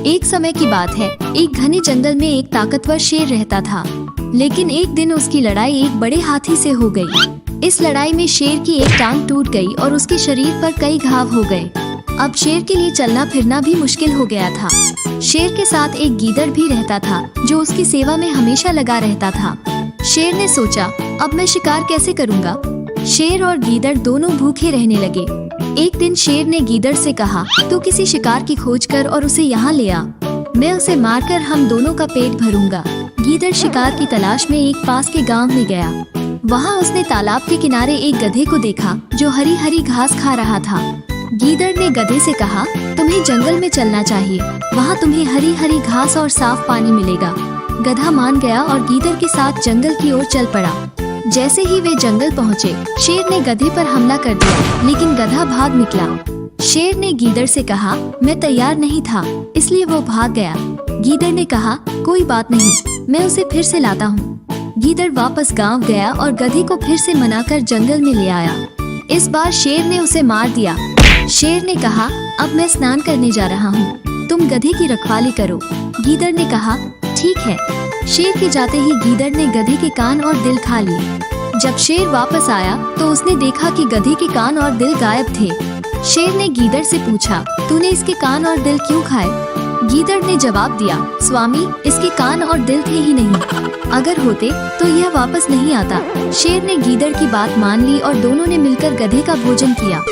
एक समय की बात है, एक घने जंगल में एक ताकतवर शेर रहता था। लेकिन एक दिन उसकी लड़ाई एक बड़े हाथी से हो गई। इस लड़ाई में शेर की एक टांग टूट गई और उसके शरीर पर कई घाव हो गए। अब शेर के लिए चलना फिरना भी मुश्किल हो गया था। शेर के साथ एक गीदड़ भी रहता था जो उसकी सेवा में हमेशा लगा रहता था। शेर ने सोचा, अब मैं शिकार कैसे करूँगा। शेर और गीदड़ दोनों भूखे रहने लगे। एक दिन शेर ने गीदड़ से कहा, तू किसी शिकार की खोज कर और उसे यहाँ ले आ। मैं उसे मारकर हम दोनों का पेट भरूंगा। गीदड़ शिकार की तलाश में एक पास के गांव में गया। वहाँ उसने तालाब के किनारे एक गधे को देखा जो हरी हरी घास खा रहा था। गीदड़ ने गधे से कहा, तुम्हें जंगल में चलना चाहिए, वहाँ तुम्हें हरी हरी घास और साफ पानी मिलेगा। गधा मान गया और गीदड़ के साथ जंगल की ओर चल पड़ा। जैसे ही वे जंगल पहुँचे, शेर ने गधे पर हमला कर दिया, लेकिन गधा भाग निकला। शेर ने गीदड़ से कहा, मैं तैयार नहीं था, इसलिए वो भाग गया। गीदड़ ने कहा, कोई बात नहीं, मैं उसे फिर से लाता हूँ। गीदड़ वापस गांव गया और गधे को फिर से मनाकर जंगल में ले आया। इस बार शेर ने उसे मार दिया। शेर ने कहा, अब मैं स्नान करने जा रहा हूँ, तुम गधे की रखवाली करो। गीदड़ ने कहा, ठीक है। शेर के जाते ही गीदड़ ने गधे के कान और दिल खा लिए। जब शेर वापस आया तो उसने देखा कि गधे के कान और दिल गायब थे। शेर ने गीदड़ से पूछा, तूने इसके कान और दिल क्यों खाए? गीदड़ ने जवाब दिया, स्वामी, इसके कान और दिल थे ही नहीं, अगर होते तो यह वापस नहीं आता। शेर ने गीदड़ की बात मान ली और दोनों ने मिलकर गधे का भोजन किया।